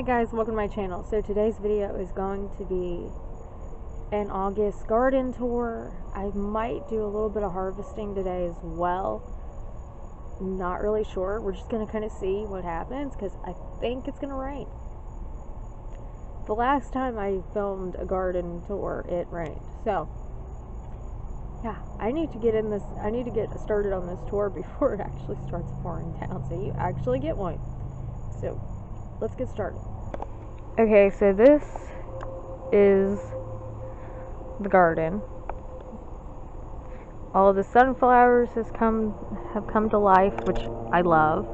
Hey guys, welcome to my channel. So today's video is going to be an August garden tour. I might do a little bit of harvesting today as well. Not really sure. We're just going to kind of see what happens because I think it's going to rain. The last time I filmed a garden tour, it rained. So, yeah, I need to get started on this tour before it actually starts pouring down. So you actually get one. So, let's get started. Okay, so this is the garden. All of the sunflowers have come to life, which I love.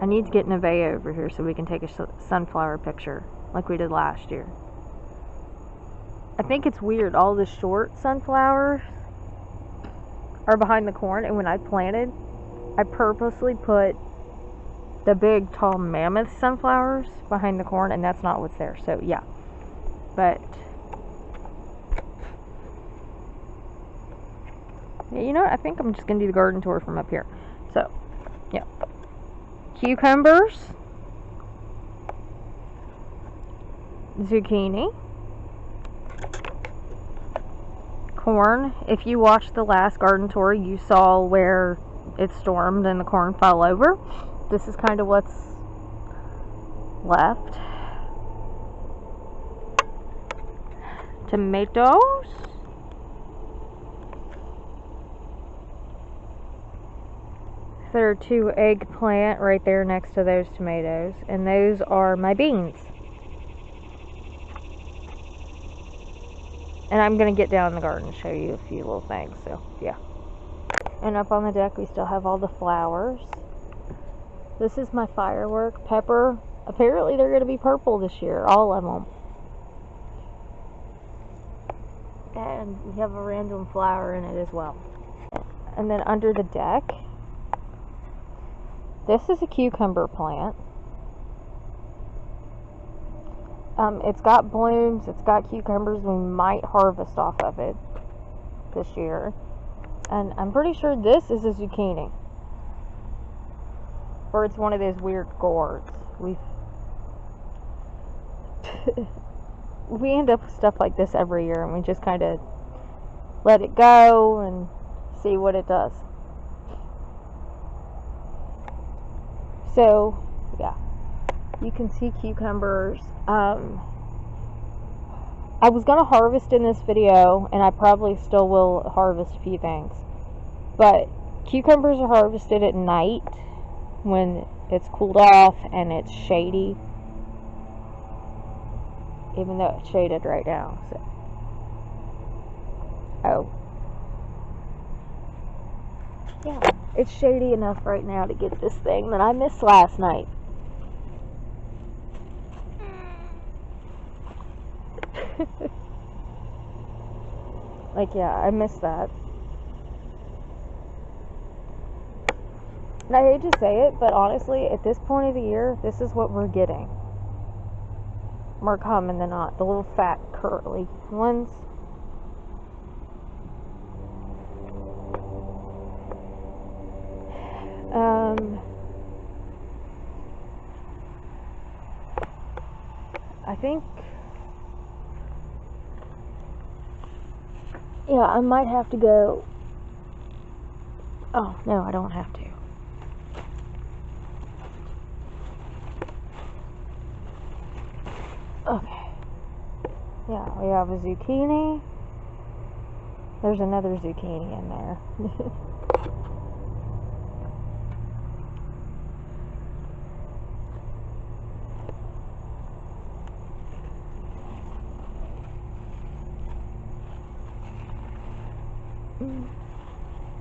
I need to get Nevaeh over here so we can take a sunflower picture like we did last year. I think it's weird, all the short sunflowers are behind the corn, and when I planted, I purposely put the big tall mammoth sunflowers behind the corn, and that's not what's there. So yeah, but you know what, I think I'm just gonna do the garden tour from up here. So yeah, cucumbers, zucchini, corn. If you watched the last garden tour, you saw where it stormed and the corn fell over. This is kind of what's left. Tomatoes. There are 2 eggplant right there next to those tomatoes, and those are my beans. And I'm going to get down in the garden and show you a few little things, so yeah. And up on the deck we still have all the flowers. This is my firework pepper. Apparently they're going to be purple this year, all of them. And we have a random flower in it as well. And then under the deck, this is a cucumber plant. It's got blooms, it's got cucumbers. We might harvest off of it this year. And I'm pretty sure this is a zucchini. Or it's one of those weird gourds. We end up with stuff like this every year, and we just kind of let it go and see what it does. So, yeah, you can see cucumbers. I was going to harvest in this video, and I probably still will harvest a few things. But cucumbers are harvested at night when it's cooled off and it's shady, even though it's shaded right now. So, yeah, it's shady enough right now to get this thing that I missed last night. Like, yeah, I missed that. And I hate to say it, but honestly, at this point of the year, this is what we're getting. More common than not. The little fat, curly ones. I think, yeah, I might have to go. Oh, no, I don't have to. Okay. Yeah, we have a zucchini. There's another zucchini in there.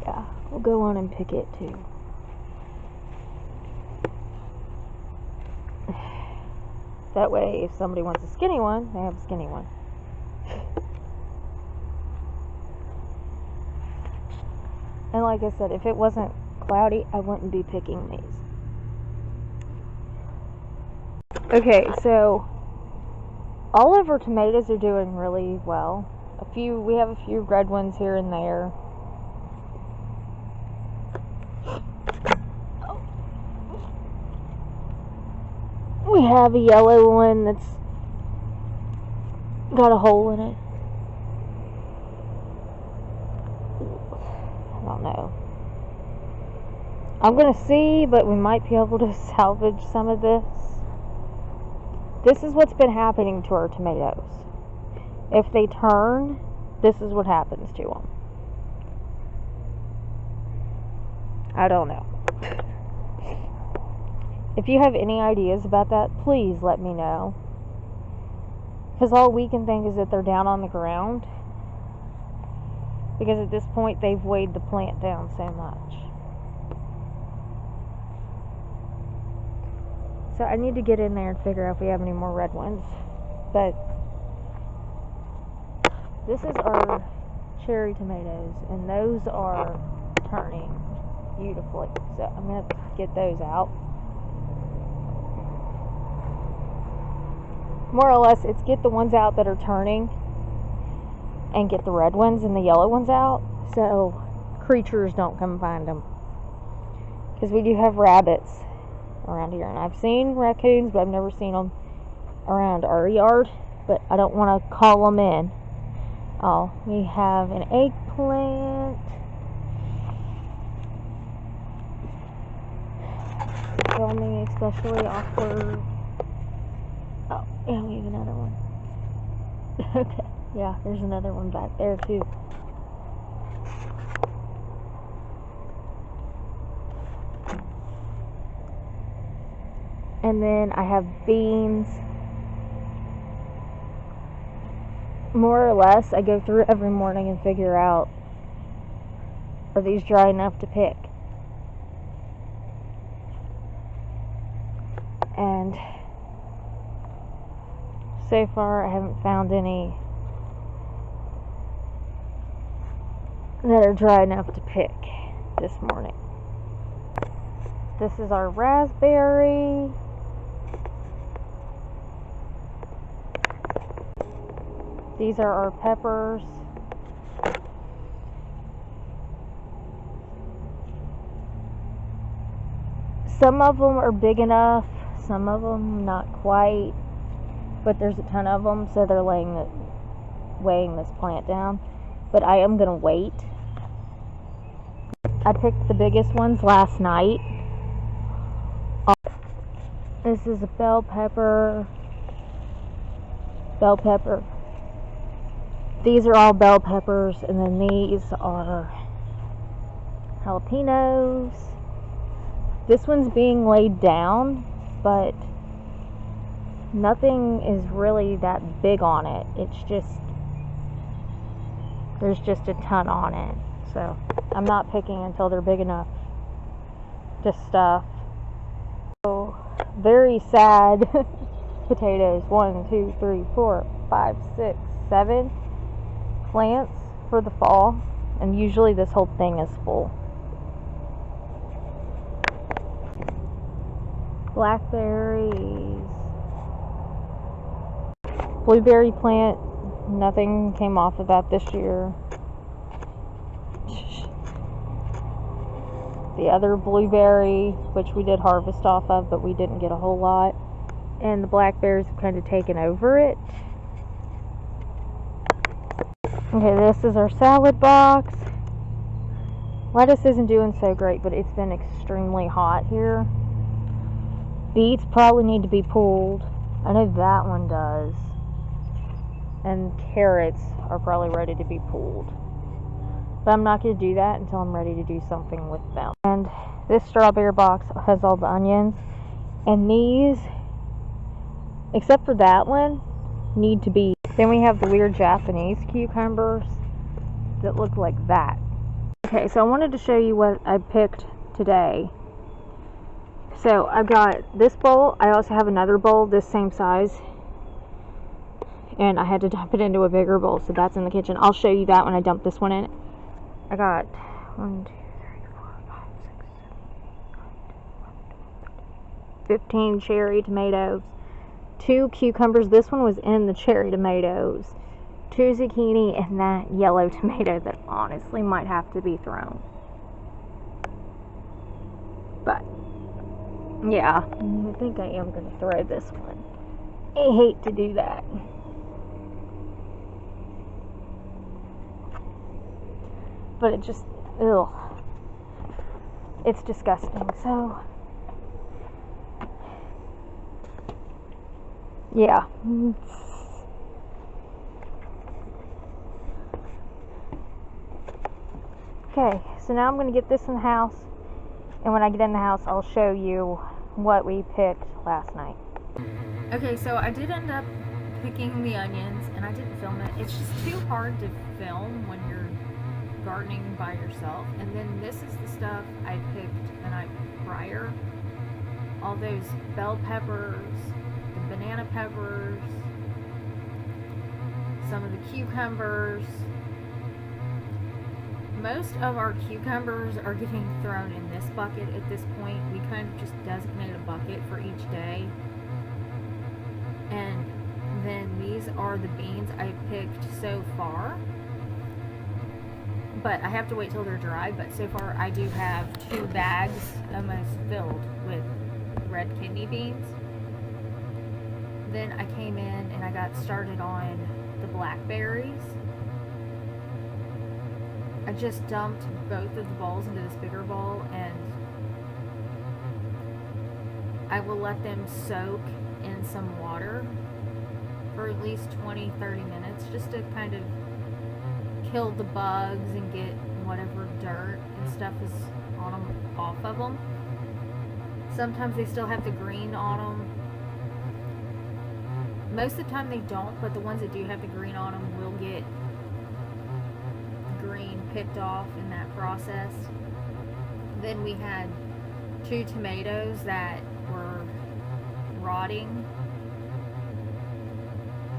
Yeah, we'll go on and pick it too. That way, if somebody wants a skinny one, they have a skinny one. And like I said, if it wasn't cloudy, I wouldn't be picking these. Okay, so all of our tomatoes are doing really well. We have a few red ones here and there. we have a yellow one that's got a hole in it. I don't know. I'm gonna see, but we might be able to salvage some of this. This is what's been happening to our tomatoes. If they turn, this is what happens to them. I don't know. If you have any ideas about that, please let me know. Because all we can think is that they're down on the ground. Because at this point, they've weighed the plant down so much. So I need to get in there and figure out if we have any more red ones. But this is our cherry tomatoes, and those are turning beautifully. So I'm going to get those out. More or less, it's get the ones out that are turning and get the red ones and the yellow ones out so creatures don't come find them. Because we do have rabbits around here, and I've seen raccoons, but I've never seen them around our yard, but I don't want to call them in. Oh, we have an eggplant. Filming especially awkward. Oh, yeah, we have another one. Okay, yeah, there's another one back there too. And then I have beans. More or less, I go through every morning and figure out, are these dry enough to pick? And so far, I haven't found any that are dry enough to pick this morning. This is our raspberry. These are our peppers. Some of them are big enough, some of them not quite, but there's a ton of them, so they're weighing this plant down. But I am going to wait. I picked the biggest ones last night. This is a bell pepper. Bell pepper. These are all bell peppers, and then these are jalapenos. This one's being laid down, but nothing is really that big on it. It's just, there's just a ton on it. So I'm not picking until they're big enough to stuff. So very sad potatoes. 1, 2, 3, 4, 5, 6, 7 plants for the fall, and usually this whole thing is full. Blackberries. Blueberry plant, nothing came off of that this year. The other blueberry, which we did harvest off of, but we didn't get a whole lot. And the blackberries have kind of taken over it. Okay, this is our salad box. Lettuce isn't doing so great, but it's been extremely hot here. Beets probably need to be pulled. I know that one does. And carrots are probably ready to be pulled. But I'm not going to do that until I'm ready to do something with them. And this strawberry box has all the onions. And these, except for that one, need to be. Then we have the weird Japanese cucumbers that look like that. Okay, so I wanted to show you what I picked today. So I've got this bowl. I also have another bowl this same size. And I had to dump it into a bigger bowl, so that's in the kitchen. I'll show you that when I dump this one in. I got 1, 2, 3, 4, 5, 6, 7, 15 cherry tomatoes, 2 cucumbers. This one was in the cherry tomatoes, 2 zucchini, and that yellow tomato that honestly might have to be thrown. But Yeah, I think I am going to throw this one. I hate to do that. But it just, ugh. It's disgusting, so. Yeah. Okay, so now I'm going to get this in the house, and when I get in the house, I'll show you what we picked last night. Okay, so I did end up picking the onions, and I didn't film it. It's just too hard to film when you're gardening by yourself. And then this is the stuff I picked the night prior. All those bell peppers, the banana peppers, some of the cucumbers. Most of our cucumbers are getting thrown in this bucket at this point. We kind of just designate a bucket for each day. And then these are the beans I picked so far. But I have to wait till they're dry. But so far I do have 2 bags almost filled with red kidney beans. Then I came in and I got started on the blackberries. I just dumped both of the balls into this bigger bowl, and I will let them soak in some water for at least 20-30 minutes just to kind of kill the bugs and get whatever dirt and stuff is on them off of them. Sometimes they still have the green on them. Most of the time they don't, but the ones that do have the green on them will get green picked off in that process. Then we had 2 tomatoes that were rotting,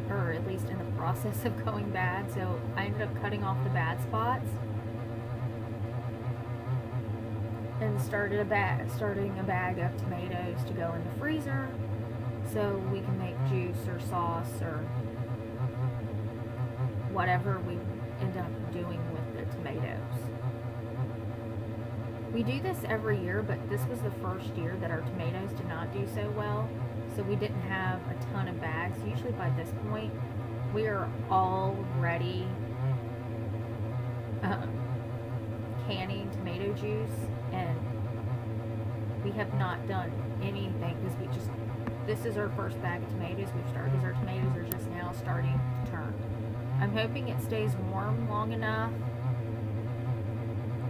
or at least in the process of going bad, so I ended up cutting off the bad spots and starting a bag of tomatoes to go in the freezer so we can make juice or sauce or whatever we end up doing with the tomatoes. We do this every year, but this was the first year that our tomatoes did not do so well, so we didn't have a ton of bags. Usually by this point we are already canning tomato juice, and we have not done anything because this is our first bag of tomatoes we've started because our tomatoes are just now starting to turn. I'm hoping it stays warm long enough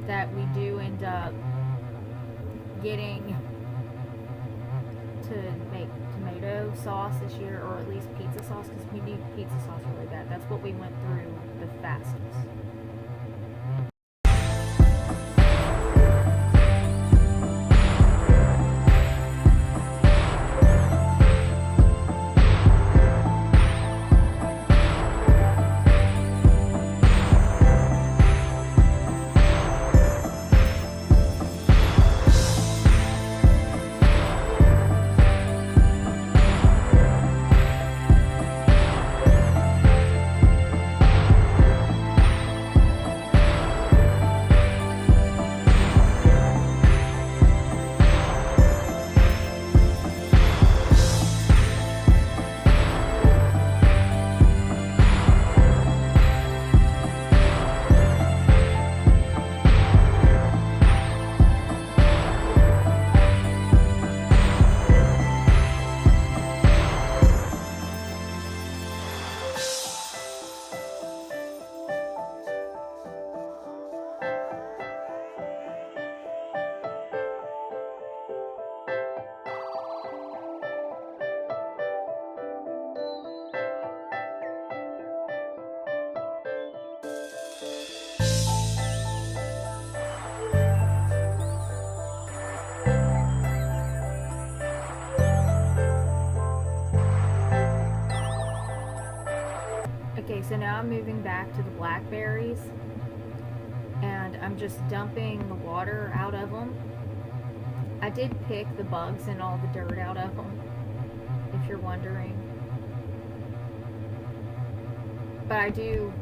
that we do end up getting to make tomato sauce this year, or at least pizza sauce, because we need pizza sauce really bad. That's what we went through the fastest. Okay, so now I'm moving back to the blackberries, and I'm just dumping the water out of them. I did pick the bugs and all the dirt out of them, if you're wondering. But I do,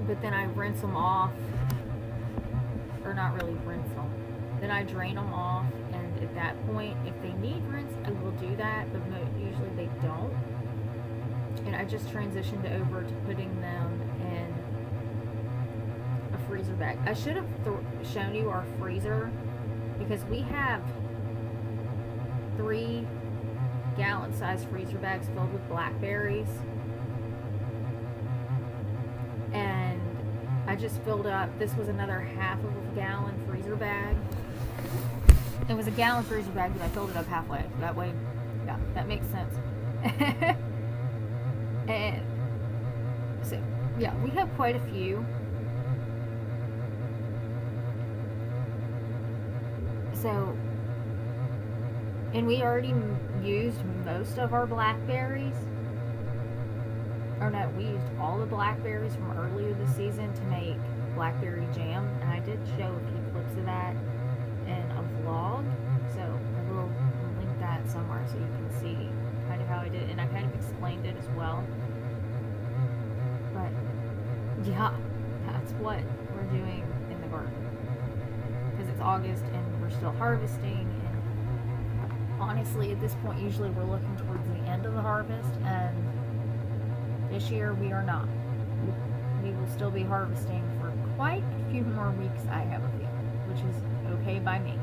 but then I rinse them off or not really rinse them. Then I drain them off, and at that point, if they need rinse, I will do that, but usually they don't. And I just transitioned over to putting them in a freezer bag. I should have shown you our freezer, because we have 3 gallon size freezer bags filled with blackberries, and I just filled up, this was another half of a gallon freezer bag. It was a gallon freezer bag, but I filled it up halfway. That way, yeah, that makes sense. And so, yeah, we have quite a few. So, and we already used most of our blackberries. Or no, we used all the blackberries from earlier this season to make blackberry jam. And I did show a few clips of that in a vlog. So I will link that somewhere so you can see kind of how I did it. And I kind of explained it as well. But yeah, that's what we're doing in the garden. Because it's August and we're still harvesting. And honestly, at this point, usually we're looking towards the end of the harvest. And this year we are not. We will still be harvesting for quite a few more weeks, I have a feeling, which is okay by me.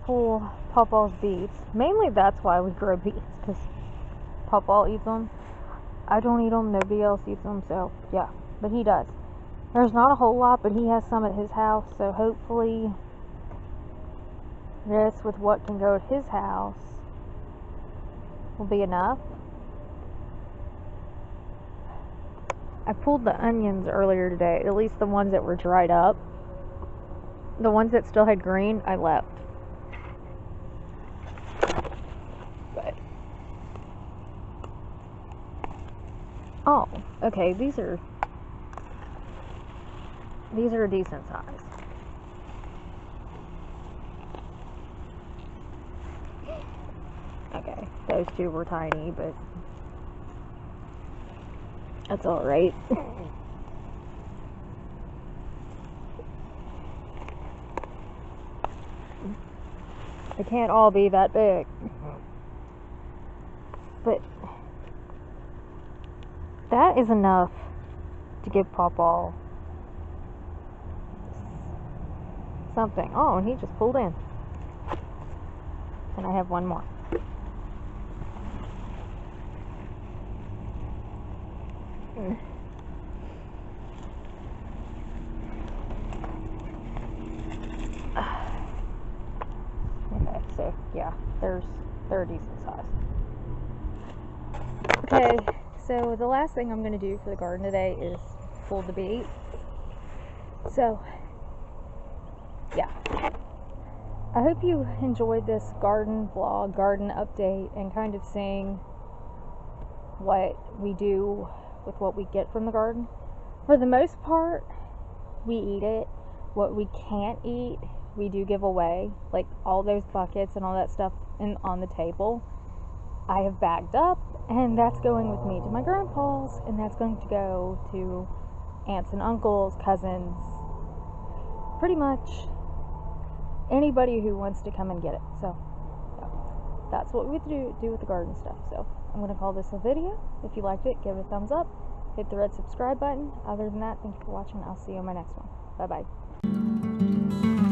Pull Pawpaw's beets. Mainly that's why we grow beets, because Pawpaw eats them. I don't eat them, nobody else eats them, so yeah, but he does. There's not a whole lot, but he has some at his house, so hopefully this, with what can go at his house, will be enough. I pulled the onions earlier today, at least the ones that were dried up. The ones that still had green, I left. But oh, okay, these are a decent size. Okay, those two were tiny, but that's alright. They can't all be that big. But that is enough to give Pawpaw something. Oh, and he just pulled in. And I have one more. Okay, so yeah, they're a decent size. Okay, so the last thing I'm going to do for the garden today is pull the beets. So, yeah. I hope you enjoyed this garden vlog, garden update, and kind of seeing what we do with what we get from the garden. For the most part, we eat it. What we can't eat, we do give away. Like all those buckets and all that stuff on the table, I have bagged up, and that's going with me to my grandpa's, and that's going to go to aunts and uncles, cousins, pretty much anybody who wants to come and get it. So that's what we do with the garden stuff. So I'm going to call this a video. If you liked it, give it a thumbs up. Hit the red subscribe button. Other than that, thank you for watching. I'll see you in my next one. Bye-bye.